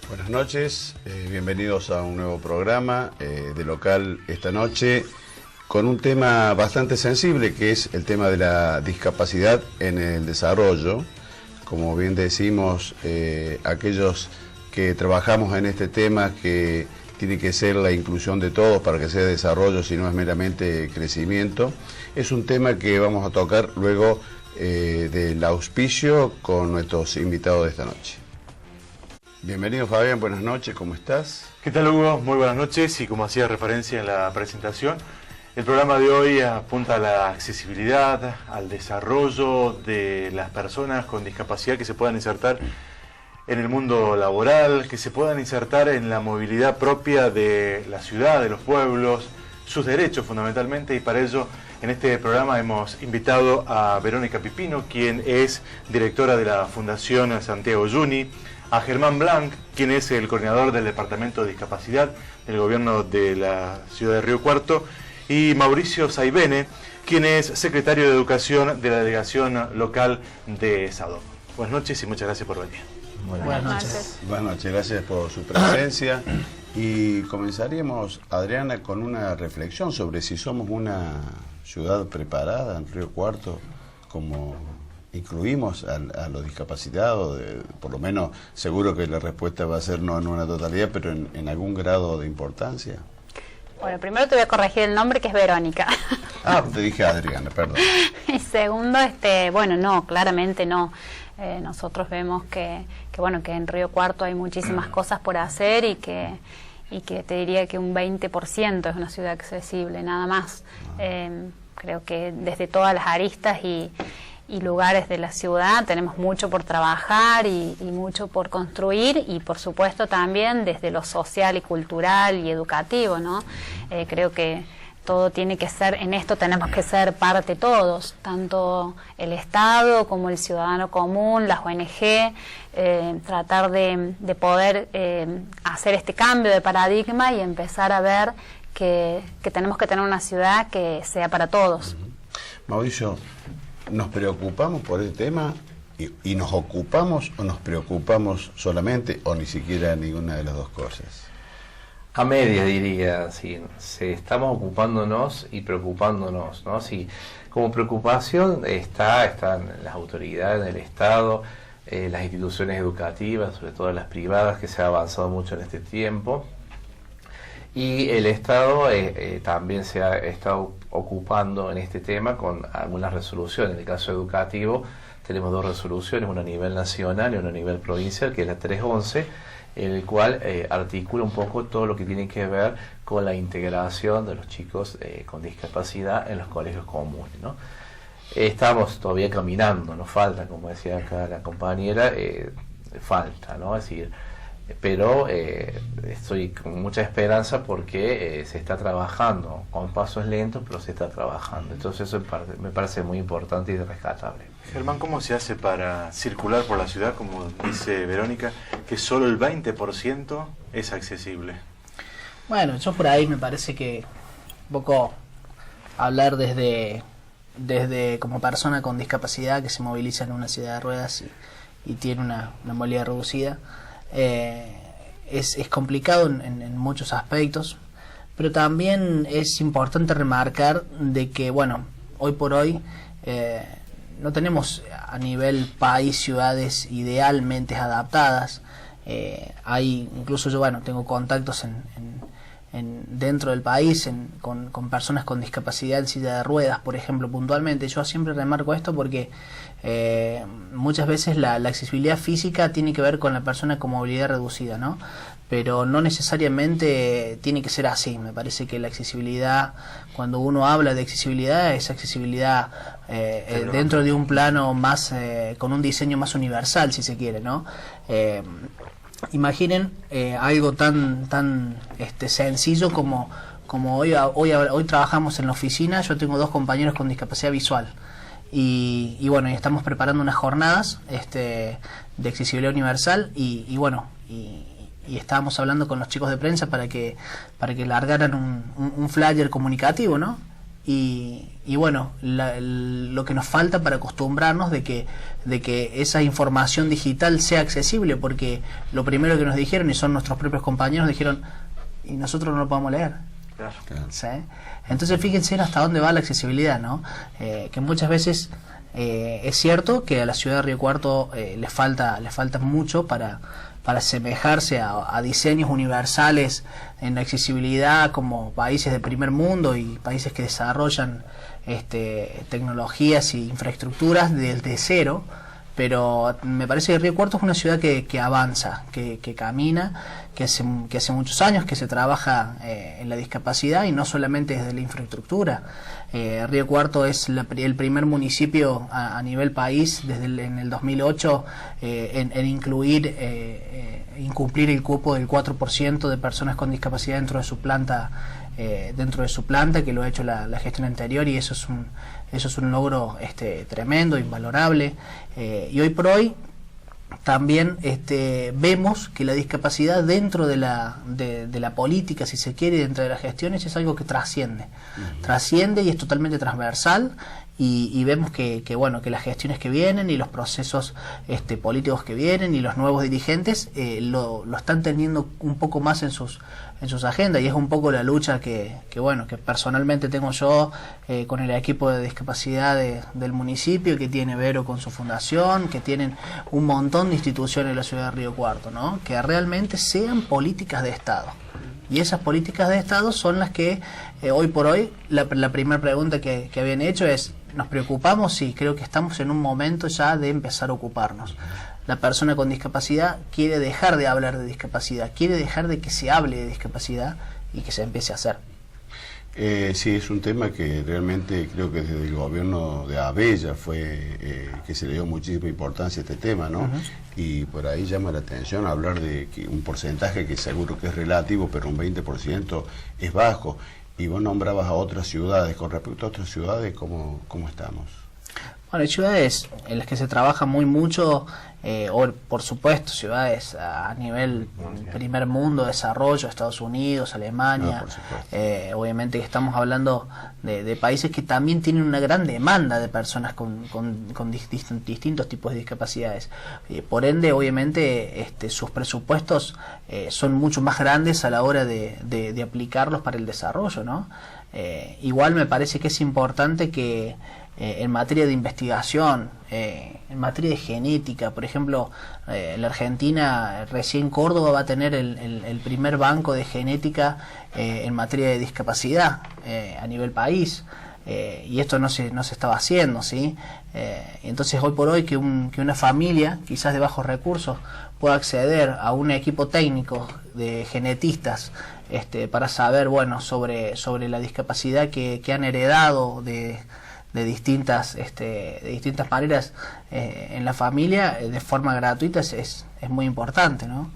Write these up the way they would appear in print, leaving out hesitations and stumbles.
Buenas noches, bienvenidos a un nuevo programa de Local esta noche con un tema bastante sensible, que es el tema de la discapacidad en el desarrollo. Como bien decimos, aquellos que trabajamos en este tema, que tiene que ser la inclusión de todos para que sea desarrollo, si no es meramente crecimiento, es un tema que vamos a tocar luego del auspicio con nuestros invitados de esta noche. Bienvenido, Fabián, buenas noches, ¿cómo estás? ¿Qué tal, Hugo? Muy buenas noches, y como hacía referencia en la presentación, el programa de hoy apunta a la accesibilidad, al desarrollo de las personas con discapacidad que se puedan insertar en el mundo laboral, que se puedan insertar en la movilidad propia de la ciudad, de los pueblos, sus derechos fundamentalmente, y para ello en este programa hemos invitado a Verónica Pipino, quien es directora de la Fundación Santiago Juni, a Germán Blanc, quien es el coordinador del Departamento de Discapacidad del Gobierno de la Ciudad de Río Cuarto, y Mauricio Saibene, quien es secretario de Educación de la Delegación Local de Sado. Buenas noches y muchas gracias por venir. Buenas noches. Buenas noches, gracias por su presencia. Y comenzaríamos, Adriana, con una reflexión sobre si somos una ciudad preparada en Río Cuarto, como incluimos a los discapacitados, por lo menos seguro que la respuesta va a ser no en una totalidad, pero en algún grado de importancia. Bueno, primero te voy a corregir el nombre, que es Verónica. Ah, te dije Adriana, perdón. Y segundo, bueno, no, claramente no. Nosotros vemos que en Río Cuarto hay muchísimas cosas por hacer y que te diría que un 20% es una ciudad accesible, nada más. Creo que desde todas las aristas y lugares de la ciudad tenemos mucho por trabajar y mucho por construir, y por supuesto también desde lo social y cultural y educativo, ¿no? Creo que todo tiene que ser, en esto tenemos que ser parte todos, tanto el Estado como el ciudadano común, las ONG, tratar de poder hacer este cambio de paradigma y empezar a ver que tenemos que tener una ciudad que sea para todos. Mauricio, ¿nos preocupamos por el tema y nos ocupamos o nos preocupamos solamente o ni siquiera ninguna de las dos cosas? A media, diría, sí. Estamos ocupándonos y preocupándonos, ¿no? Sí, como preocupación están las autoridades del Estado, las instituciones educativas, sobre todo las privadas, que se ha avanzado mucho en este tiempo. Y el Estado también se ha estado ocupando en este tema con algunas resoluciones. En el caso educativo tenemos dos resoluciones, una a nivel nacional y una a nivel provincial, que es la 311, en el cual articula un poco todo lo que tiene que ver con la integración de los chicos con discapacidad en los colegios comunes, ¿no? Estamos todavía caminando, nos falta, como decía acá la compañera, falta, ¿no? Es decir, pero estoy con mucha esperanza porque se está trabajando con pasos lentos, pero se está trabajando. Entonces eso me parece muy importante y rescatable. Germán, ¿cómo se hace para circular por la ciudad, como dice Verónica, que solo el 20% es accesible? Bueno, yo por ahí me parece que un poco hablar desde como persona con discapacidad que se moviliza en una silla de ruedas y tiene una movilidad reducida, es complicado en muchos aspectos, pero también es importante remarcar de que, bueno, hoy por hoy no tenemos a nivel país ciudades idealmente adaptadas. Hay, incluso yo, tengo contactos dentro del país con personas con discapacidad en silla de ruedas, por ejemplo, puntualmente. Yo siempre remarco esto porque muchas veces la accesibilidad física tiene que ver con la persona con movilidad reducida, ¿no? Pero no necesariamente tiene que ser así. Me parece que la accesibilidad, cuando uno habla de accesibilidad, es accesibilidad dentro de un plano más, con un diseño más universal, si se quiere, ¿no? Imaginen algo tan sencillo como hoy trabajamos en la oficina. Yo tengo dos compañeros con discapacidad visual y estamos preparando unas jornadas de accesibilidad universal y estábamos hablando con los chicos de prensa para que largaran un flyer comunicativo, ¿no? Y y bueno, lo que nos falta para acostumbrarnos de que esa información digital sea accesible, porque lo primero que nos dijeron, y son nuestros propios compañeros, dijeron, y nosotros no lo podemos leer. Claro. ¿Sí? Entonces fíjense hasta dónde va la accesibilidad, ¿no? Que muchas veces es cierto que a la ciudad de Río Cuarto le falta mucho para asemejarse a diseños universales en la accesibilidad como países de primer mundo y países que desarrollan tecnologías y infraestructuras desde cero, pero me parece que Río Cuarto es una ciudad que avanza, que camina, que hace muchos años que se trabaja en la discapacidad, y no solamente desde la infraestructura. Río Cuarto es el primer municipio a nivel país en el 2008 en incumplir el cupo del 4% de personas con discapacidad dentro de su planta, que lo ha hecho la gestión anterior, y eso es un logro tremendo, invalorable. Y hoy por hoy también vemos que la discapacidad dentro de la política, si se quiere, dentro de las gestiones, es algo que trasciende y es totalmente transversal, y vemos que las gestiones que vienen y los procesos políticos que vienen y los nuevos dirigentes lo están teniendo un poco más en sus agendas, y es un poco la lucha que personalmente tengo yo con el equipo de discapacidad del municipio, que tiene Vero con su fundación, que tienen un montón de instituciones en la ciudad de Río Cuarto, ¿no? Que realmente sean políticas de Estado. Y esas políticas de Estado son las que hoy por hoy, la primera pregunta que habían hecho es, ¿nos preocupamos? Sí, creo que estamos en un momento ya de empezar a ocuparnos. La persona con discapacidad quiere dejar de hablar de discapacidad, quiere dejar de que se hable de discapacidad y que se empiece a hacer. Sí, es un tema que realmente creo que desde el gobierno de Abella fue que se le dio muchísima importancia a este tema, ¿no? Y por ahí llama la atención hablar de que un porcentaje que seguro que es relativo, pero un 20% es bajo. Y vos nombrabas a otras ciudades. Con respecto a otras ciudades, ¿cómo estamos? Bueno, hay ciudades en las que se trabaja mucho, por supuesto, ciudades a nivel primer mundo, desarrollo, Estados Unidos, Alemania, obviamente que estamos hablando de países que también tienen una gran demanda de personas con distintos tipos de discapacidades. Por ende, obviamente, sus presupuestos son mucho más grandes a la hora de aplicarlos para el desarrollo, ¿no? Igual me parece que es importante que en materia de investigación, en materia de genética, por ejemplo, en la Argentina, recién Córdoba va a tener el primer banco de genética en materia de discapacidad a nivel país, y esto no se estaba haciendo, ¿sí? Entonces hoy por hoy que una familia, quizás de bajos recursos, pueda acceder a un equipo técnico de genetistas para saber sobre la discapacidad que han heredado de distintas maneras en la familia de forma gratuita es muy importante, ¿no?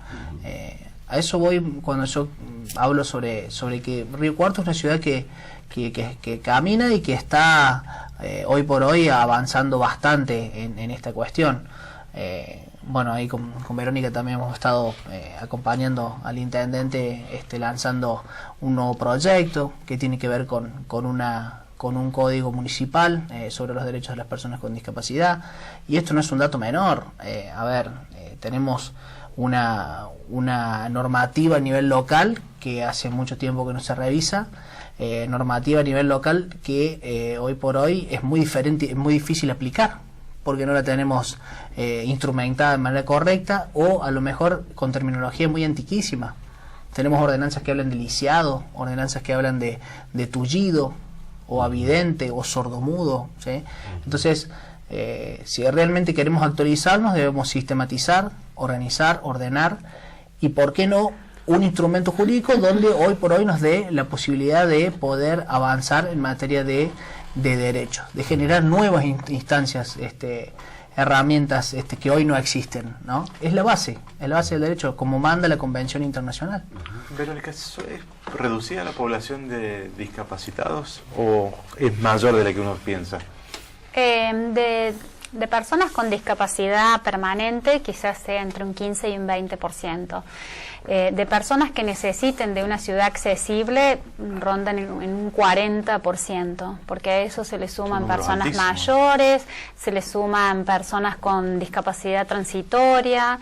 A eso voy cuando yo hablo sobre que Río Cuarto es una ciudad que camina y que está hoy por hoy avanzando bastante en esta cuestión. Ahí con Verónica también hemos estado acompañando al intendente lanzando un nuevo proyecto que tiene que ver con un código municipal sobre los derechos de las personas con discapacidad, y esto no es un dato menor. Tenemos una normativa a nivel local que hace mucho tiempo que no se revisa, normativa a nivel local que hoy por hoy es muy diferente, es muy difícil aplicar porque no la tenemos instrumentada de manera correcta, o a lo mejor con terminología muy antiquísima. Tenemos ordenanzas que hablan de lisiado, ordenanzas que hablan de tullido, o avidente, o sordomudo, ¿sí? Entonces, si realmente queremos actualizarnos, debemos sistematizar, organizar, ordenar, y por qué no un instrumento jurídico donde hoy por hoy nos dé la posibilidad de poder avanzar en materia de derechos, de generar nuevas instancias, herramientas que hoy no existen, ¿no? Es la base del derecho, como manda la Convención Internacional. Verónica, ¿es reducida la población de discapacitados o es mayor de la que uno piensa? De personas con discapacidad permanente quizás sea entre un 15 y un 20%. De personas que necesiten de una ciudad accesible rondan en un 40%, porque a eso se le suman personas mayores, se le suman personas con discapacidad transitoria,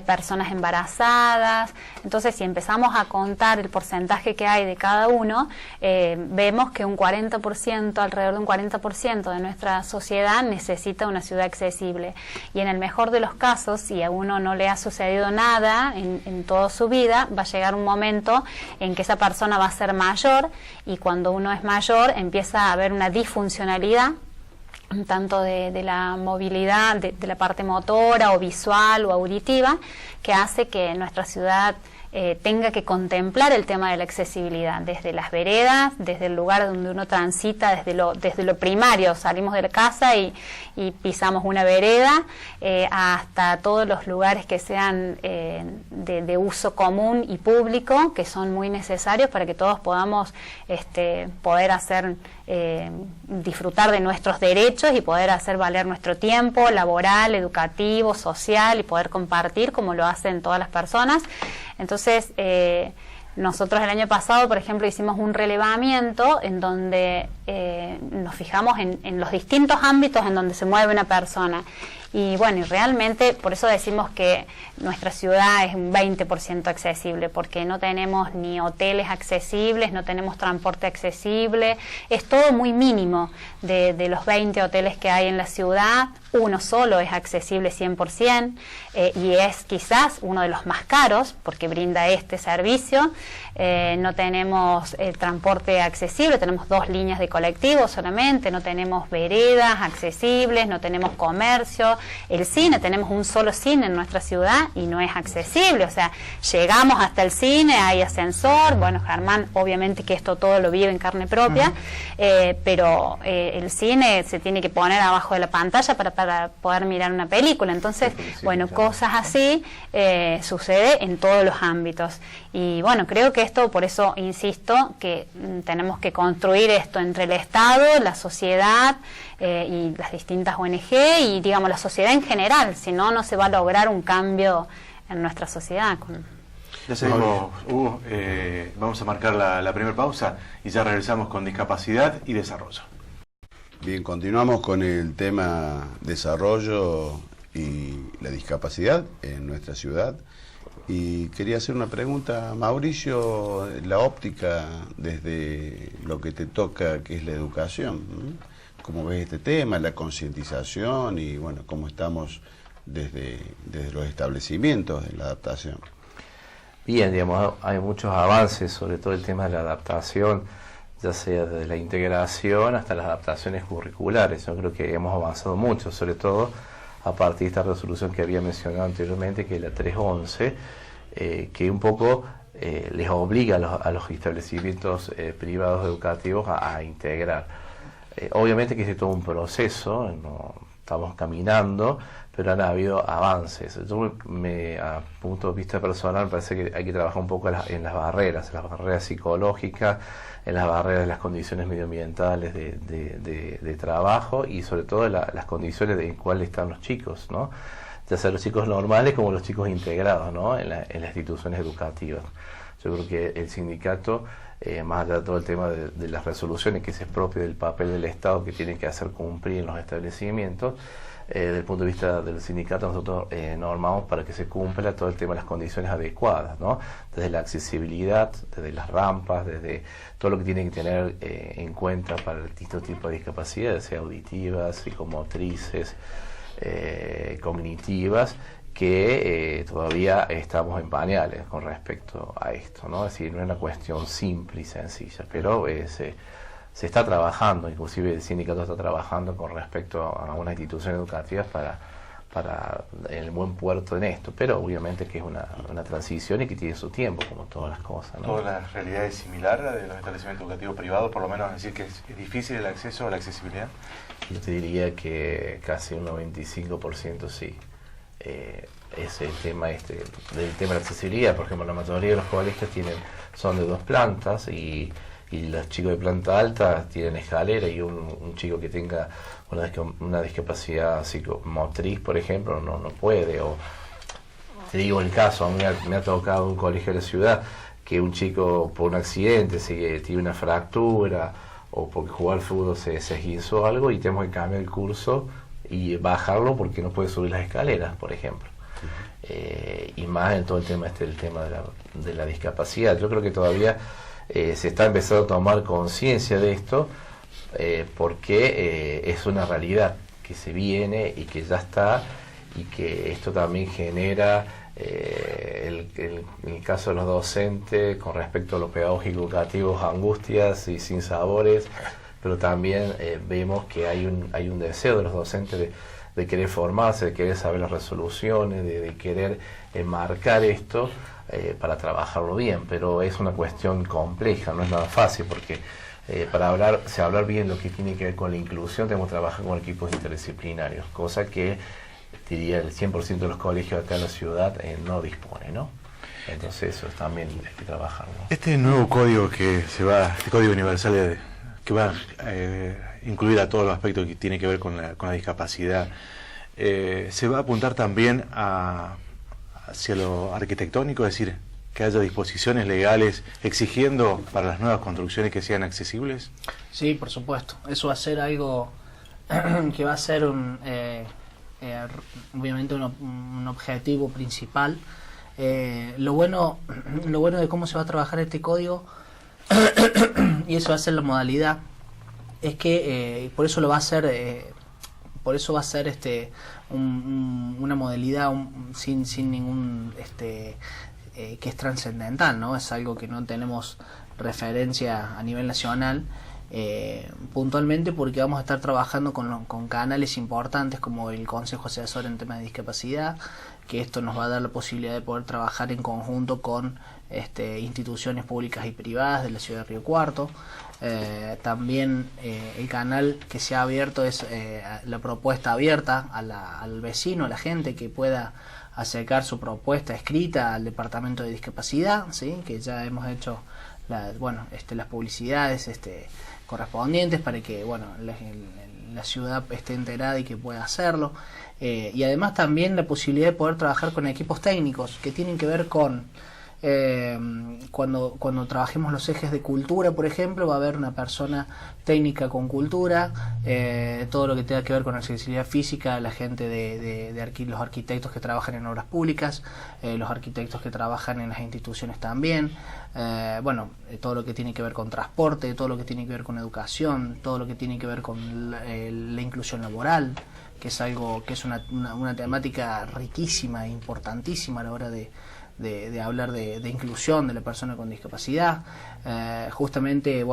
personas embarazadas. Entonces, si empezamos a contar el porcentaje que hay de cada uno, vemos que un 40%, alrededor de un 40% de nuestra sociedad necesita una ciudad accesible. Y en el mejor de los casos, si a uno no le ha sucedido nada en toda su vida, va a llegar un momento en que esa persona va a ser mayor, y cuando uno es mayor empieza a haber una disfuncionalidad tanto de la movilidad, de la parte motora o visual o auditiva, que hace que nuestra ciudad tenga que contemplar el tema de la accesibilidad, desde las veredas, desde el lugar donde uno transita, desde lo primario, salimos de la casa y pisamos una vereda, hasta todos los lugares que sean de uso común y público, que son muy necesarios para que todos podamos poder hacer, disfrutar de nuestros derechos y poder hacer valer nuestro tiempo laboral, educativo, social, y poder compartir como lo hacen todas las personas. Entonces, nosotros el año pasado, por ejemplo, hicimos un relevamiento en donde nos fijamos en los distintos ámbitos en donde se mueve una persona. Y bueno, y realmente por eso decimos que nuestra ciudad es un 20% accesible, porque no tenemos ni hoteles accesibles, no tenemos transporte accesible, es todo muy mínimo. De los 20 hoteles que hay en la ciudad, uno solo es accesible 100%, y es quizás uno de los más caros porque brinda este servicio. No tenemos transporte accesible, tenemos 2 líneas de colectivos solamente, no tenemos veredas accesibles, no tenemos comercio. El cine, tenemos un solo cine en nuestra ciudad y no es accesible, o sea, llegamos hasta el cine, hay ascensor, bueno, Germán obviamente que esto todo lo vive en carne propia, pero el cine se tiene que poner abajo de la pantalla para poder mirar una película. Entonces, bueno, cosas así sucede en todos los ámbitos. Y bueno, creo que esto, por eso insisto, que tenemos que construir esto entre el Estado, la sociedad y las distintas ONG y, digamos, la sociedad en general. Si no, no se va a lograr un cambio en nuestra sociedad. Ya seguimos, Hugo. Vamos a marcar la primera pausa y ya regresamos con discapacidad y desarrollo. Bien, continuamos con el tema desarrollo y la discapacidad en nuestra ciudad. Y quería hacer una pregunta, Mauricio, la óptica desde lo que te toca, que es la educación, ¿no? ¿Cómo ves este tema, la concientización y bueno, cómo estamos desde los establecimientos en la adaptación? Bien, digamos, hay muchos avances sobre todo el tema de la adaptación, ya sea desde la integración hasta las adaptaciones curriculares. Yo creo que hemos avanzado mucho, sobre todo a partir de esta resolución que había mencionado anteriormente, que es la 311, que un poco les obliga a los establecimientos privados educativos a integrar. Obviamente que es todo un proceso, no estamos caminando, pero han habido avances. Yo a punto de vista personal me parece que hay que trabajar un poco en las barreras psicológicas, en las barreras de las condiciones medioambientales de trabajo y sobre todo las condiciones en cuáles están los chicos, ¿no? Ya sea los chicos normales como los chicos integrados, ¿no? en las instituciones educativas. Yo creo que el sindicato, más allá de todo el tema de las resoluciones, que es propio del papel del Estado que tiene que hacer cumplir en los establecimientos, desde el punto de vista del sindicato nosotros normamos para que se cumpla todo el tema de las condiciones adecuadas, ¿no? Desde la accesibilidad, desde las rampas, desde todo lo que tiene que tener en cuenta para el distinto tipo de discapacidades, sea auditivas, psicomotrices, cognitivas, que todavía estamos en pañales con respecto a esto, ¿no? Es decir, no es una cuestión simple y sencilla, pero se está trabajando, inclusive el sindicato está trabajando con respecto a una institución educativa para el buen puerto en esto, pero obviamente que es una transición y que tiene su tiempo, como todas las cosas, ¿no? ¿Toda la realidad es similar a la de los establecimientos educativos privados? Por lo menos decir que es difícil el acceso a la accesibilidad. Yo te diría que casi un 95% sí. Es el tema del tema de la accesibilidad. Por ejemplo, la mayoría de los colegios son de 2 plantas y y los chicos de planta alta tienen escalera, y un chico que tenga una discapacidad psicomotriz, por ejemplo, no puede. O te digo el caso, a mí me ha tocado un colegio de la ciudad que un chico por un accidente tiene una fractura, o porque jugar al fútbol se esguinzó algo, y tenemos que cambiar el curso y bajarlo porque no puede subir las escaleras, por ejemplo. Y más en todo el tema de la discapacidad. Yo creo que todavía se está empezando a tomar conciencia de esto, porque es una realidad que se viene y que ya está, y que esto también genera el caso de los docentes con respecto a lo pedagógico educativo, angustias y sinsabores, pero también vemos que hay un deseo de los docentes de querer formarse, de querer saber las resoluciones, de querer marcar esto para trabajarlo bien, pero es una cuestión compleja, no es nada fácil, porque para hablar bien lo que tiene que ver con la inclusión, tenemos que trabajar con equipos interdisciplinarios, cosa que diría el 100% de los colegios acá en la ciudad no dispone, ¿no? Entonces eso también hay que trabajarlo. Este nuevo código este código universal que va a incluir a todos los aspectos que tiene que ver con la discapacidad, se va a apuntar también hacia lo arquitectónico, es decir, que haya disposiciones legales exigiendo para las nuevas construcciones que sean accesibles. Sí, por supuesto. Eso va a ser algo que va a ser obviamente un objetivo principal. Lo bueno de cómo se va a trabajar este código y eso va a ser la modalidad, es que por eso va a ser una modalidad sin ningún que es trascendental, ¿no? Es algo que no tenemos referencia a nivel nacional, puntualmente porque vamos a estar trabajando con canales importantes como el Consejo Asesor en temas de discapacidad, que esto nos va a dar la posibilidad de poder trabajar en conjunto con instituciones públicas y privadas de la ciudad de Río Cuarto. También el canal que se ha abierto es la propuesta abierta al vecino, a la gente que pueda acercar su propuesta escrita al Departamento de Discapacidad, ¿sí? Que ya hemos hecho las publicidades correspondientes para que la ciudad esté enterada y que pueda hacerlo, y además también la posibilidad de poder trabajar con equipos técnicos que tienen que ver con cuando trabajemos los ejes de cultura, por ejemplo, va a haber una persona técnica con cultura, todo lo que tenga que ver con accesibilidad física, la gente los arquitectos que trabajan en obras públicas, los arquitectos que trabajan en las instituciones también, todo lo que tiene que ver con transporte, todo lo que tiene que ver con educación, todo lo que tiene que ver con la inclusión laboral, que es algo que es una temática riquísima e importantísima a la hora de hablar de inclusión de la persona con discapacidad. Justamente,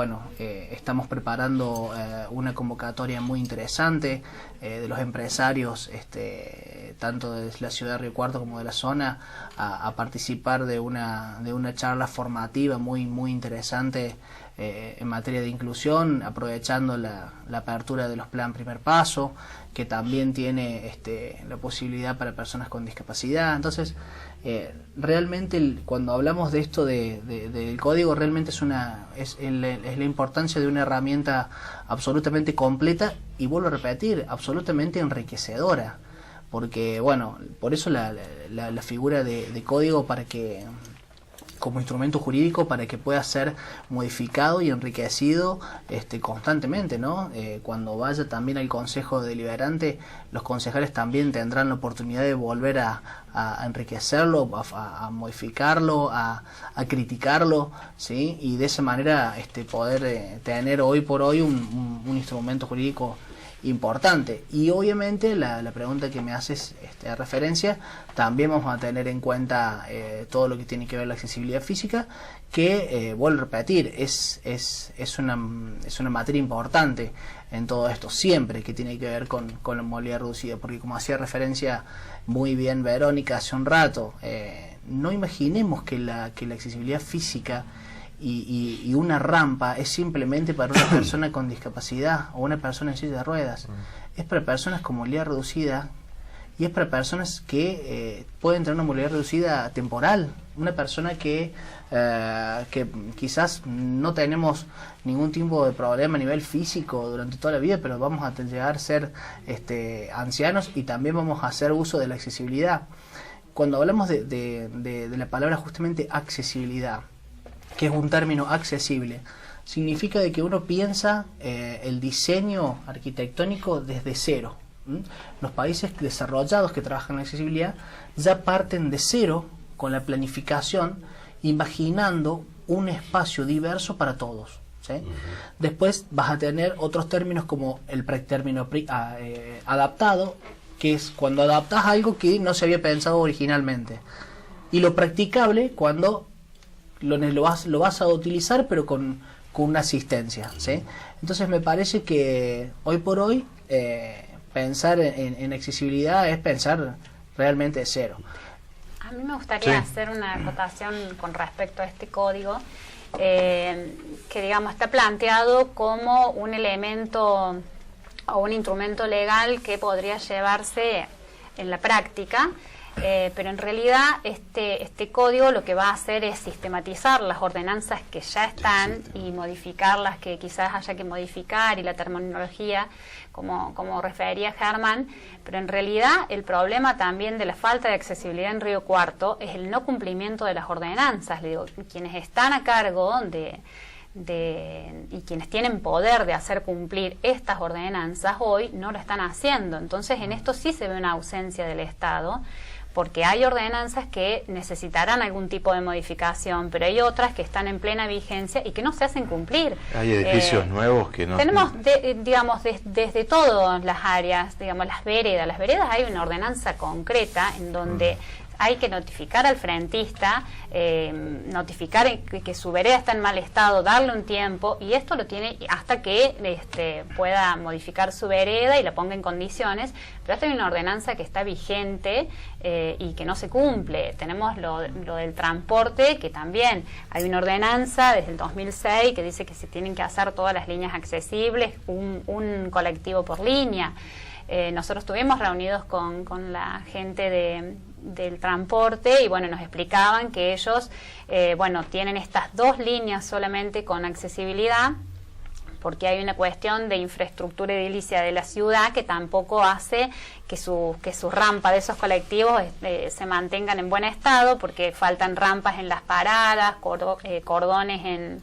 estamos preparando una convocatoria muy interesante de los empresarios, tanto de la ciudad de Río Cuarto como de la zona, a participar de una charla formativa muy interesante en materia de inclusión, aprovechando la apertura de los plan Primer Paso, que también tiene la posibilidad para personas con discapacidad. Entonces, realmente cuando hablamos de esto del código, realmente es la importancia de una herramienta absolutamente completa y, vuelvo a repetir, absolutamente enriquecedora, porque por eso la figura de código, para que como instrumento jurídico, para que pueda ser modificado y enriquecido constantemente, ¿no? Cuando vaya también al Consejo Deliberante, los concejales también tendrán la oportunidad de volver a enriquecerlo, a modificarlo, a criticarlo, ¿sí? Y de esa manera poder tener hoy por hoy un instrumento jurídico importante. Y obviamente la pregunta que me haces a referencia, también vamos a tener en cuenta todo lo que tiene que ver la accesibilidad física, que vuelvo a repetir, es una materia importante en todo esto, siempre que tiene que ver con la movilidad reducida, porque como hacía referencia muy bien Verónica hace un rato, no imaginemos que la accesibilidad física y una rampa es simplemente para una persona con discapacidad o una persona en silla de ruedas. Es para personas con movilidad reducida, y es para personas que pueden tener una movilidad reducida temporal, una persona que quizás no tenemos ningún tipo de problema a nivel físico durante toda la vida, pero vamos a llegar a ser ancianos y también vamos a hacer uso de la accesibilidad. Cuando hablamos de la palabra justamente accesibilidad, que es un término accesible, significa de que uno piensa el diseño arquitectónico desde cero. Los países desarrollados que trabajan en accesibilidad ya parten de cero con la planificación, imaginando un espacio diverso para todos, ¿sí? Después vas a tener otros términos como el término adaptado, que es cuando adaptas algo que no se había pensado originalmente, y lo practicable cuando lo vas a utilizar pero con una asistencia, ¿sí? Entonces me parece que hoy por hoy pensar en accesibilidad es pensar realmente de cero. A mí me gustaría hacer una acotación con respecto a este código, que digamos está planteado como un elemento o un instrumento legal que podría llevarse en la práctica, pero en realidad este código lo que va a hacer es sistematizar las ordenanzas que ya están y modificar las que quizás haya que modificar, y la terminología como refería Germán, pero en realidad el problema también de la falta de accesibilidad en Río Cuarto es el no cumplimiento de las ordenanzas. Le digo, quienes están a cargo y quienes tienen poder de hacer cumplir estas ordenanzas hoy no lo están haciendo. Entonces en esto sí se ve una ausencia del Estado, porque hay ordenanzas que necesitarán algún tipo de modificación, pero hay otras que están en plena vigencia y que no se hacen cumplir. Hay edificios nuevos que no... Tenemos, desde todas las áreas, digamos, las veredas hay una ordenanza concreta en donde hay que notificar al frentista, notificar que su vereda está en mal estado, darle un tiempo, y esto lo tiene hasta que pueda modificar su vereda y la ponga en condiciones, pero esta hay una ordenanza que está vigente y que no se cumple. Tenemos lo del transporte, que también hay una ordenanza desde el 2006 que dice que se tienen que hacer todas las líneas accesibles, un colectivo por línea. Nosotros estuvimos reunidos con la gente del transporte y bueno, nos explicaban que ellos tienen estas 2 líneas solamente con accesibilidad, porque hay una cuestión de infraestructura edilicia de la ciudad que tampoco hace que sus rampas de esos colectivos se mantengan en buen estado, porque faltan rampas en las paradas, cordones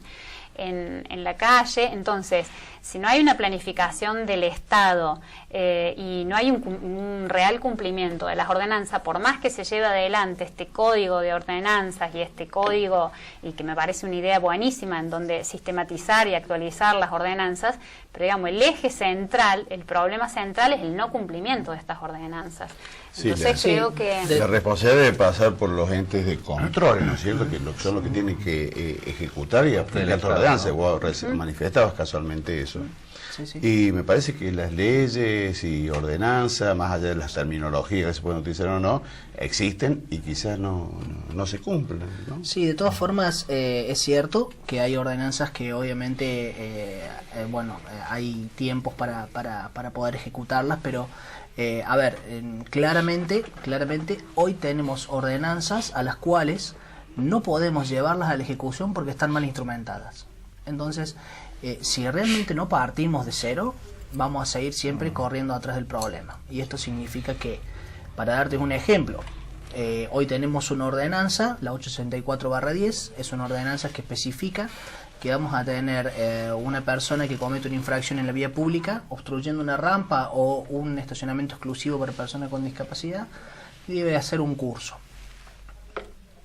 en la calle. Entonces, si no hay una planificación del Estado y no hay un real cumplimiento de las ordenanzas, por más que se lleve adelante este código de ordenanzas y este código, y que me parece una idea buenísima en donde sistematizar y actualizar las ordenanzas, pero digamos, el eje central, el problema central es el no cumplimiento de estas ordenanzas. Entonces creo que... La responsabilidad debe pasar por los entes de control, ¿no es cierto? Que son los que tienen que ejecutar y aplicar la ordenanza. Vos manifestabas casualmente eso. Y me parece que las leyes y ordenanzas, más allá de las terminologías que se pueden utilizar o no, existen y quizás no se cumplen, ¿no? Sí, de todas formas es cierto que hay ordenanzas que obviamente hay tiempos para poder ejecutarlas, pero claramente hoy tenemos ordenanzas a las cuales no podemos llevarlas a la ejecución porque están mal instrumentadas. Entonces, si realmente no partimos de cero, vamos a seguir siempre corriendo atrás del problema. Y esto significa que, para darte un ejemplo, hoy tenemos una ordenanza, la 864/10, es una ordenanza que especifica que vamos a tener una persona que comete una infracción en la vía pública, obstruyendo una rampa o un estacionamiento exclusivo para personas con discapacidad, y debe hacer un curso.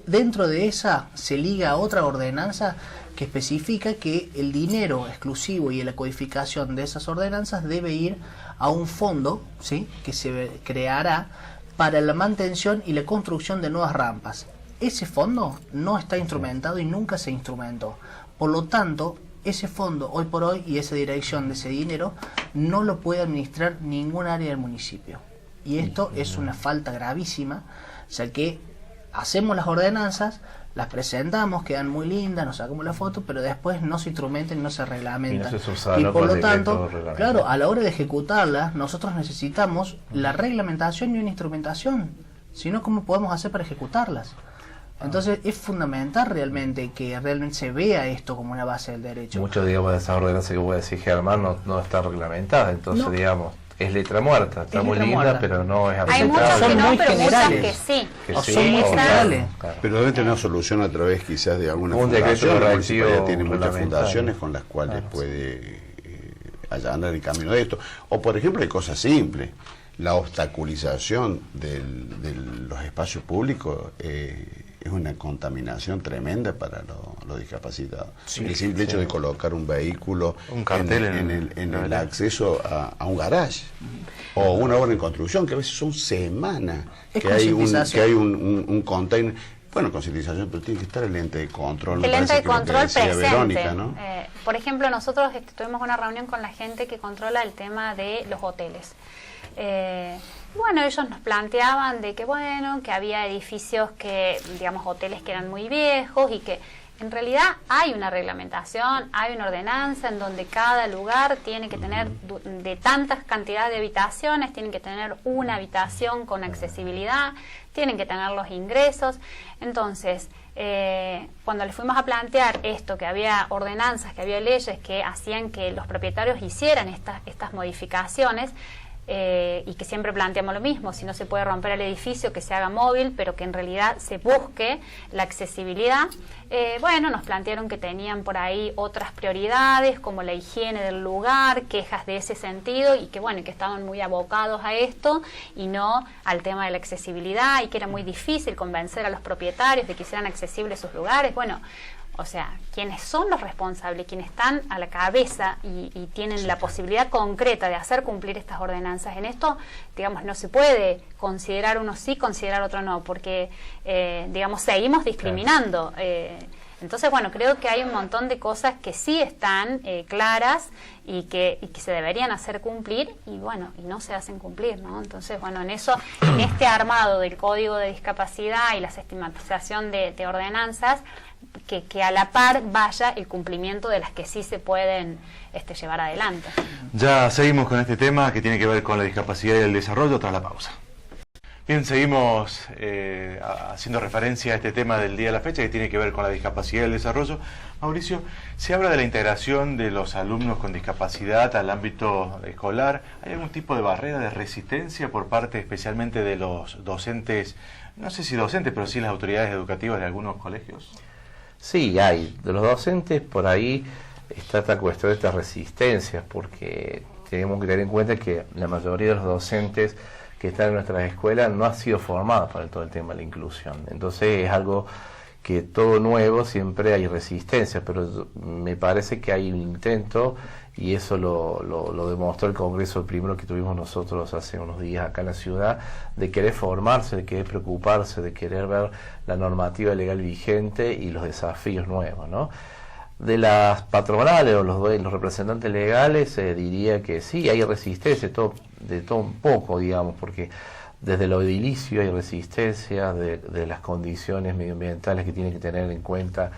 Dentro de esa se liga otra ordenanza que especifica que el dinero exclusivo y la codificación de esas ordenanzas debe ir a un fondo, ¿sí?, que se creará para la mantención y la construcción de nuevas rampas. Ese fondo no está instrumentado y nunca se instrumentó. Por lo tanto, ese fondo hoy por hoy y esa dirección de ese dinero no lo puede administrar ningún área del municipio. Y esto es una falta gravísima, ya que hacemos las ordenanzas, las presentamos, quedan muy lindas, nos sacamos la foto, pero después no se instrumentan, no se reglamentan. Y por lo tanto, claro, a la hora de ejecutarlas, nosotros necesitamos la reglamentación y una instrumentación. Si no, ¿cómo podemos hacer para ejecutarlas? Entonces es fundamental realmente que realmente se vea esto como una base del derecho. Mucho, digamos, de esa ordenanza que voy a decir Germán no está reglamentada, entonces, No. digamos, es letra muerta, está Es muy letra linda, muerta. pero no es Hay aplicable. muchas que Son no, muy pero muchas generales. que sí. Que O sí, son muy o- generales. claro. Pero deben tener una solución a través quizás de alguna Un decreto fundación. La correctivo municipalidad tiene muchas reglamentario. fundaciones con las cuales Claro. puede allanar el camino de esto. O por ejemplo hay cosas simples. La obstaculización de los espacios públicos es una contaminación tremenda para los discapacitados. El simple hecho de colocar un vehículo Un cartel en el acceso a un garage o una obra en construcción, que a veces son semanas Es que hay concientización. un container. Bueno, concientización, pero tiene que estar el ente de control. me El ente parece de que lo que control decía presente. Verónica, ¿no? Por ejemplo, nosotros tuvimos una reunión con la gente que controla el tema de los hoteles. Bueno, ellos nos planteaban de que, bueno, que había edificios que, digamos, hoteles que eran muy viejos y que en realidad hay una reglamentación, hay una ordenanza en donde cada lugar tiene que tener, de tantas cantidades de habitaciones, tienen que tener una habitación con accesibilidad, tienen que tener los ingresos. Entonces, cuando les fuimos a plantear esto, que había ordenanzas, que había leyes que hacían que los propietarios hicieran estas modificaciones, y que siempre planteamos lo mismo, si no se puede romper el edificio, que se haga móvil, pero que en realidad se busque la accesibilidad. Bueno, nos plantearon que tenían por ahí otras prioridades, como la higiene del lugar, quejas de ese sentido, y que bueno, que estaban muy abocados a esto y no al tema de la accesibilidad, y que era muy difícil convencer a los propietarios de que hicieran accesibles sus lugares. Bueno, o sea, quienes son los responsables, quienes están a la cabeza y tienen la posibilidad concreta de hacer cumplir estas ordenanzas en esto, digamos, no se puede considerar uno sí, considerar otro no, porque, digamos, seguimos discriminando. Entonces, bueno, creo que hay un montón de cosas que sí están claras y que se deberían hacer cumplir y, bueno, y no se hacen cumplir, ¿no? Entonces, bueno, en eso, en este armado del Código de Discapacidad y la sistematización de ordenanzas, que a la par vaya el cumplimiento de las que sí se pueden llevar adelante. Ya seguimos con este tema que tiene que ver con la discapacidad y el desarrollo tras la pausa. Bien, seguimos haciendo referencia a este tema del día de la fecha que tiene que ver con la discapacidad y el desarrollo. Mauricio, se habla de la integración de los alumnos con discapacidad al ámbito escolar. ¿Hay algún tipo de barrera de resistencia por parte especialmente de los docentes, no sé si docentes, pero sí las autoridades educativas de algunos colegios? Sí, hay. De los docentes por ahí está esta cuestión de estas resistencias, porque tenemos que tener en cuenta que la mayoría de los docentes que están en nuestras escuelas no ha sido formada para todo el tema de la inclusión. Entonces es algo que todo nuevo siempre hay resistencia, pero me parece que hay un intento, y eso lo demostró el Congreso primero que tuvimos nosotros hace unos días acá en la ciudad, de querer formarse, de querer preocuparse, de querer ver la normativa legal vigente y los desafíos nuevos, ¿no? De las patronales o los representantes legales diría que sí, hay resistencia de todo un poco, digamos, porque desde lo edilicio hay resistencia de las condiciones medioambientales que tiene que tener en cuenta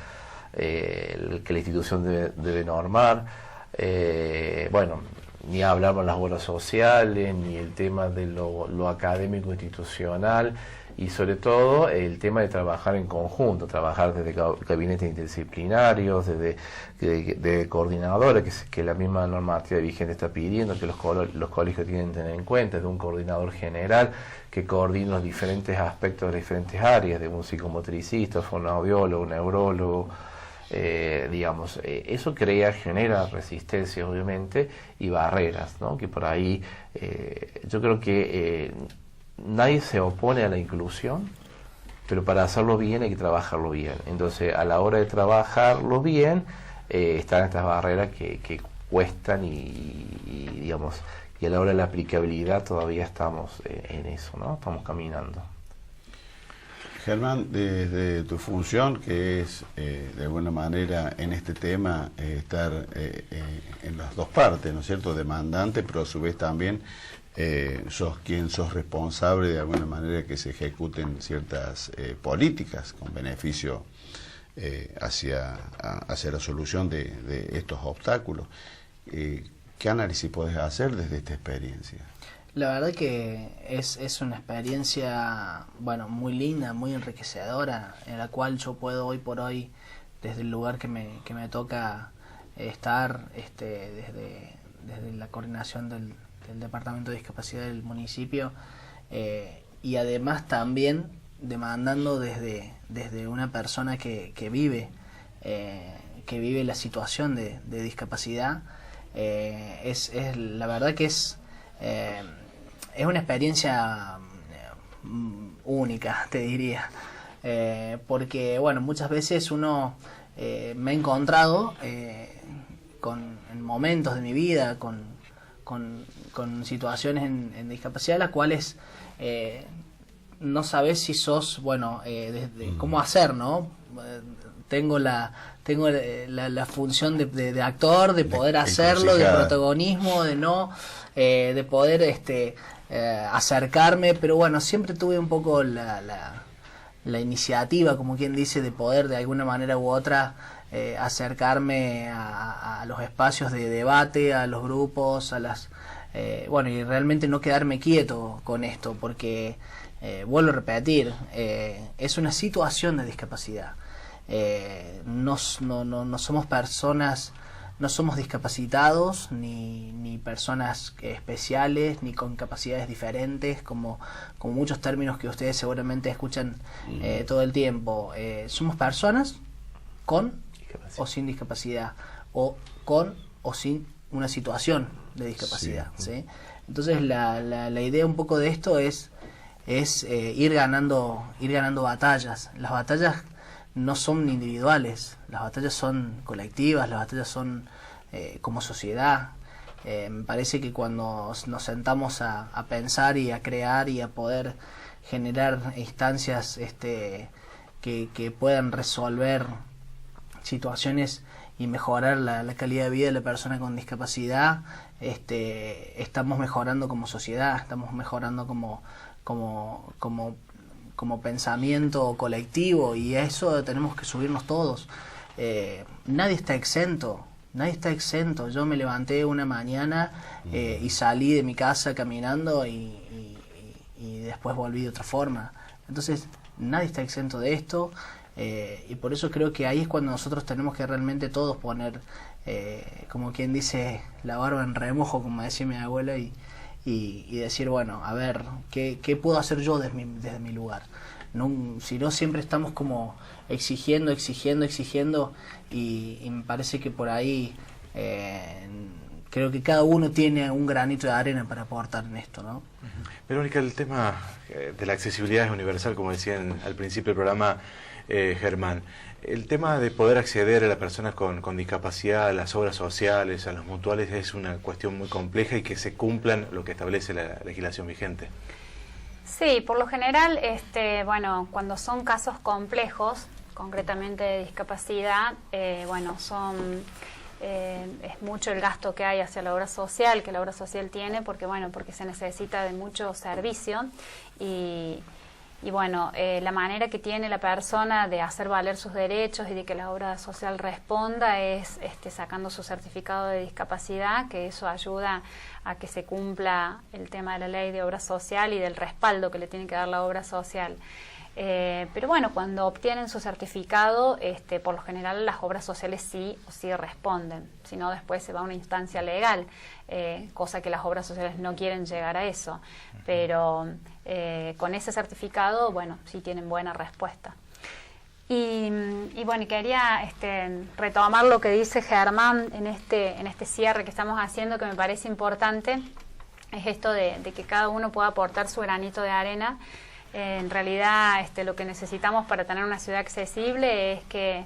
que la institución debe normar. Bueno, ni hablamos de las obras sociales, ni el tema de lo académico institucional, y sobre todo el tema de trabajar en conjunto, trabajar desde gabinetes interdisciplinarios, de coordinadores, que la misma normativa vigente está pidiendo, que los colegios tienen que tener en cuenta, de un coordinador general que coordine los diferentes aspectos de las diferentes áreas, de un psicomotricista, fonoaudiólogo, neurólogo, digamos, eso genera resistencias obviamente y barreras, ¿no? Que por ahí yo creo que nadie se opone a la inclusión, pero para hacerlo bien hay que trabajarlo bien. Entonces, a la hora de trabajarlo bien, están estas barreras que cuestan y digamos, y a la hora de la aplicabilidad todavía estamos en eso, ¿no? Estamos caminando. Germán, desde tu función, que es de alguna manera en este tema estar en las dos partes, ¿no es cierto?, demandante, pero a su vez también sos responsable de alguna manera que se ejecuten ciertas políticas con beneficio hacia la solución de estos obstáculos. ¿Qué análisis podés hacer desde esta experiencia? La verdad que es una experiencia, bueno, muy linda, muy enriquecedora, en la cual yo puedo hoy por hoy, desde el lugar que me toca estar, desde la coordinación del Departamento de Discapacidad del municipio, y además también demandando desde una persona que vive la situación de discapacidad, la verdad que es una experiencia única, te diría, porque bueno, muchas veces uno me ha encontrado en momentos de mi vida con situaciones en discapacidad, las cuales no sabes si sos, bueno, cómo hacer, ¿no? Tengo la función de actor, de poder hacerlo, de protagonismo, de poder acercarme, pero bueno, siempre tuve un poco la iniciativa, como quien dice, de poder de alguna manera u otra acercarme a los espacios de debate, a los grupos, bueno, y realmente no quedarme quieto con esto, porque vuelvo a repetir, es una situación de discapacidad. No somos personas, no somos discapacitados, ni personas especiales, ni con capacidades diferentes, como muchos términos que ustedes seguramente escuchan todo el tiempo. Somos personas con o sin discapacidad, o con o sin una situación de discapacidad, ¿sí? Entonces la idea un poco de esto es ir ganando batallas. Las batallas no son individuales, las batallas son colectivas, las batallas son como sociedad. Me parece que cuando nos sentamos a pensar y a crear y a poder generar instancias que puedan resolver situaciones y mejorar la calidad de vida de la persona con discapacidad, estamos mejorando como sociedad, estamos mejorando como pensamiento colectivo, y a eso tenemos que subirnos todos. Nadie está exento. Yo me levanté una mañana y salí de mi casa caminando y después volví de otra forma. Entonces nadie está exento de esto, y por eso creo que ahí es cuando nosotros tenemos que realmente todos poner, como quien dice, la barba en remojo, como decía mi abuela, y decir, bueno, a ver, ¿qué puedo hacer yo desde mi lugar? Si no, siempre estamos como exigiendo, y me parece que por ahí creo que cada uno tiene un granito de arena para aportar en esto, ¿no? Verónica, el tema de la accesibilidad es universal, como decían al principio del programa Germán. El tema de poder acceder a las personas con discapacidad a las obras sociales, a los mutuales, es una cuestión muy compleja, y que se cumplan lo que establece la legislación vigente. Sí, por lo general, bueno, cuando son casos complejos, concretamente de discapacidad, bueno, es mucho el gasto que hay hacia la obra social, que la obra social tiene, porque se necesita de mucho servicio, y bueno, la manera que tiene la persona de hacer valer sus derechos y de que la obra social responda es sacando su certificado de discapacidad, que eso ayuda a que se cumpla el tema de la ley de obra social y del respaldo que le tiene que dar la obra social. Pero bueno, cuando obtienen su certificado, por lo general las obras sociales sí responden, si no después se va a una instancia legal, cosa que las obras sociales no quieren llegar a eso, pero con ese certificado, bueno, sí tienen buena respuesta. Y bueno, quería retomar lo que dice Germán en este cierre que estamos haciendo, que me parece importante, es esto de que cada uno pueda aportar su granito de arena. En realidad lo que necesitamos para tener una ciudad accesible es que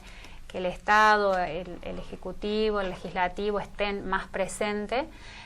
el Estado, el Ejecutivo, el Legislativo estén más presentes,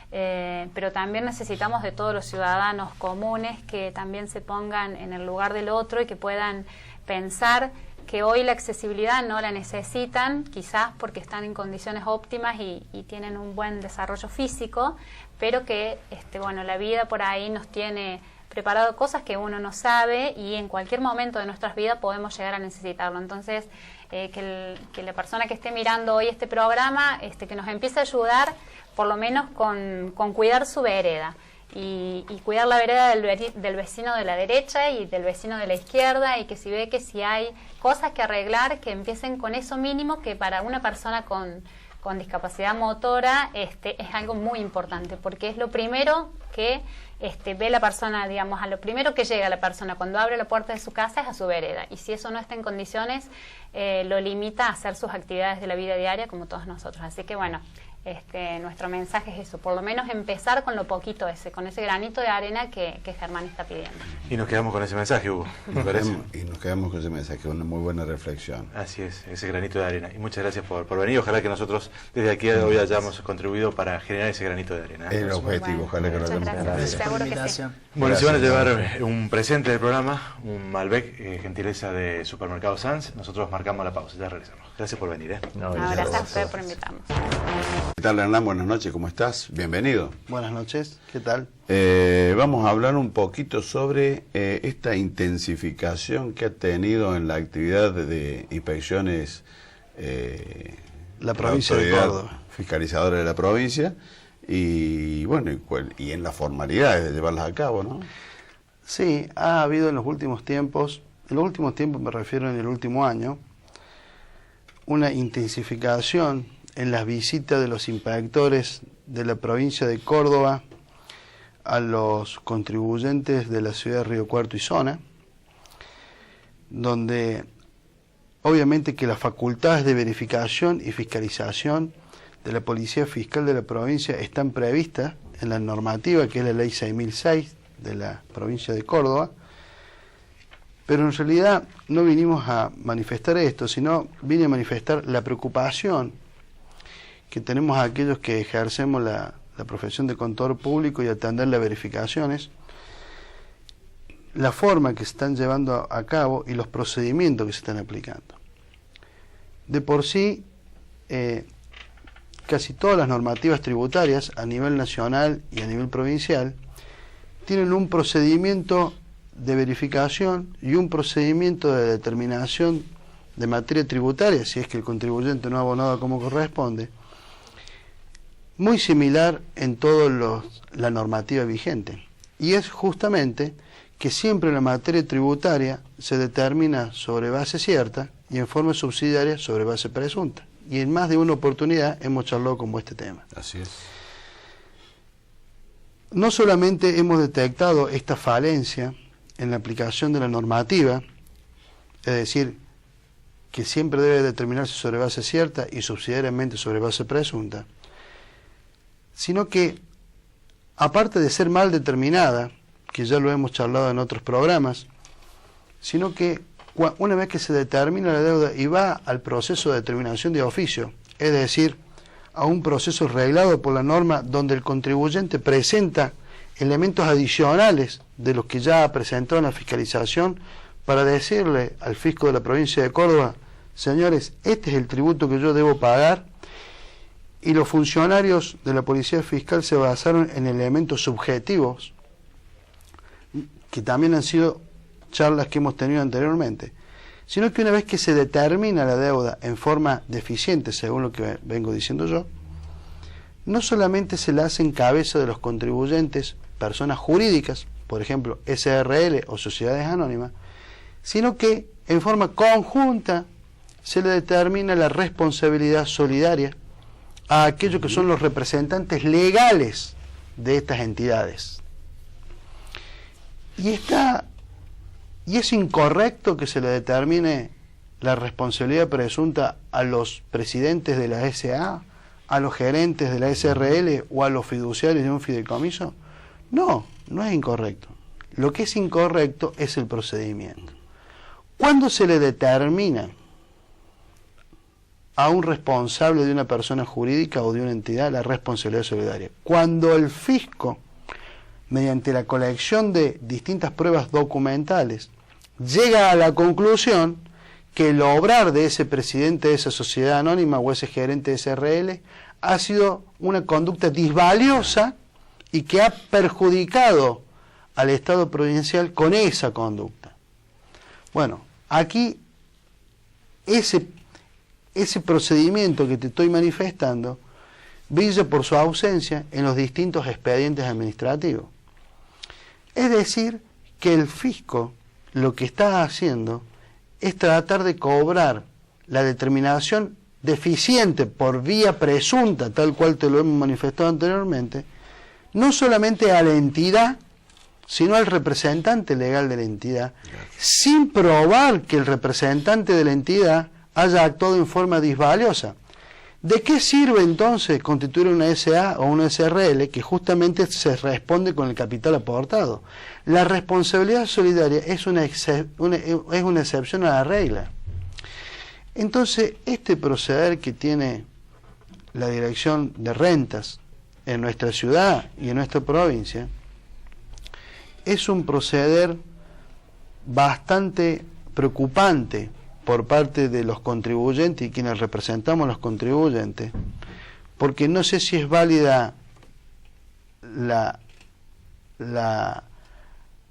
pero también necesitamos de todos los ciudadanos comunes que también se pongan en el lugar del otro y que puedan pensar que hoy la accesibilidad no la necesitan, quizás porque están en condiciones óptimas y tienen un buen desarrollo físico, pero que bueno, la vida por ahí nos tiene preparado cosas que uno no sabe, y en cualquier momento de nuestras vidas podemos llegar a necesitarlo. Entonces, que la persona que esté mirando hoy este programa, que nos empiece a ayudar por lo menos con cuidar su vereda, y cuidar la vereda del vecino de la derecha y del vecino de la izquierda, y que si hay cosas que arreglar, que empiecen con eso mínimo, que para una persona con discapacidad motora es algo muy importante, porque es lo primero que ve la persona, digamos, a lo primero que llega la persona cuando abre la puerta de su casa es a su vereda, y si eso no está en condiciones, lo limita a hacer sus actividades de la vida diaria como todos nosotros. Así que bueno, nuestro mensaje es eso, por lo menos empezar con lo poquito con ese granito de arena que Germán está pidiendo. Y nos quedamos con ese mensaje, Hugo, ¿me parece? Y nos quedamos con ese mensaje, una muy buena reflexión. Así es, ese granito de arena. Y muchas gracias por venir. Ojalá que nosotros desde aquí hoy hayamos contribuido para generar ese granito de arena. El objetivo, ojalá que lo hayamos. Gracias. Seguro que sí. Bueno, se van a llevar un presente del programa, un Malbec, gentileza de Supermercado Sanz. Nosotros marcamos la pausa, ya regresamos. Gracias por venir. Gracias a usted por invitarnos. ¿Qué tal, Hernán? Buenas noches, ¿cómo estás? Bienvenido. Buenas noches, ¿qué tal? Vamos a hablar un poquito sobre esta intensificación que ha tenido en la actividad de inspecciones la provincia de Córdoba, fiscalizadora de la provincia, y bueno, y en las formalidades de llevarlas a cabo, ¿no? Sí, ha habido en los últimos tiempos me refiero en el último año, una intensificación en las visitas de los inspectores de la provincia de Córdoba a los contribuyentes de la ciudad de Río Cuarto y zona, donde obviamente que las facultades de verificación y fiscalización de la Policía Fiscal de la provincia están previstas en la normativa, que es la Ley 6006 de la provincia de Córdoba, pero en realidad no vinimos a manifestar esto, sino vine a manifestar la preocupación que tenemos aquellos que ejercemos la profesión de contador público y atender las verificaciones, la forma que se están llevando a cabo y los procedimientos que se están aplicando. De por sí, casi todas las normativas tributarias a nivel nacional y a nivel provincial tienen un procedimiento de verificación y un procedimiento de determinación de materia tributaria, si es que el contribuyente no ha abonado como corresponde, muy similar en toda la normativa vigente. Y es justamente que siempre la materia tributaria se determina sobre base cierta y en forma subsidiaria sobre base presunta. Y en más de una oportunidad hemos charlado como este tema. Así es. No solamente hemos detectado esta falencia en la aplicación de la normativa, es decir, que siempre debe determinarse sobre base cierta y subsidiariamente sobre base presunta, sino que, aparte de ser mal determinada, que ya lo hemos charlado en otros programas, sino que una vez que se determina la deuda y va al proceso de determinación de oficio, es decir, a un proceso reglado por la norma donde el contribuyente presenta elementos adicionales de los que ya ha presentado en la fiscalización para decirle al fisco de la provincia de Córdoba, señores, este es el tributo que yo debo pagar, y los funcionarios de la Policía Fiscal se basaron en elementos subjetivos, que también han sido charlas que hemos tenido anteriormente, sino que una vez que se determina la deuda en forma deficiente, según lo que vengo diciendo yo, no solamente se la hace en cabeza de los contribuyentes personas jurídicas, por ejemplo SRL o sociedades anónimas, sino que en forma conjunta se le determina la responsabilidad solidaria a aquellos que son los representantes legales de estas entidades. Y es incorrecto que se le determine la responsabilidad presunta a los presidentes de la SA, a los gerentes de la SRL o a los fiduciarios de un fideicomiso. No, no es incorrecto. Lo que es incorrecto es el procedimiento. ¿Cuándo se le determina a un responsable de una persona jurídica o de una entidad la responsabilidad solidaria? Cuando el fisco, mediante la colección de distintas pruebas documentales, llega a la conclusión que el obrar de ese presidente de esa sociedad anónima o ese gerente de SRL ha sido una conducta disvaliosa y que ha perjudicado al Estado provincial con esa conducta. Bueno, aquí ese procedimiento que te estoy manifestando brilla por su ausencia en los distintos expedientes administrativos. Es decir, que el fisco lo que está haciendo es tratar de cobrar la determinación deficiente por vía presunta, tal cual te lo hemos manifestado anteriormente, no solamente a la entidad, sino al representante legal de la entidad, sin probar que el representante de la entidad haya actuado en forma disvaliosa. ¿De qué sirve entonces constituir una SA o una SRL que justamente se responde con el capital aportado? La responsabilidad solidaria es una excepción a la regla. Entonces, este proceder que tiene la Dirección de Rentas en nuestra ciudad y en nuestra provincia es un proceder bastante preocupante por parte de los contribuyentes y quienes representamos a los contribuyentes, porque no sé si es válida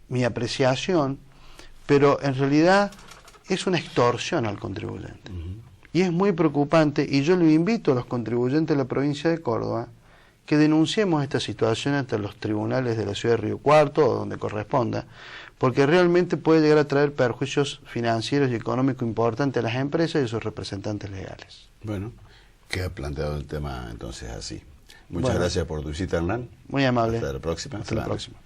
mi apreciación, pero en realidad es una extorsión al contribuyente. Y es muy preocupante, y yo le invito a los contribuyentes de la provincia de Córdoba que denunciemos esta situación ante los tribunales de la ciudad de Río Cuarto o donde corresponda, porque realmente puede llegar a traer perjuicios financieros y económicos importantes a las empresas y a sus representantes legales. Bueno, queda planteado el tema entonces así. Muchas gracias por tu visita, Hernán. Muy amable. Hasta la próxima. Hasta la próxima.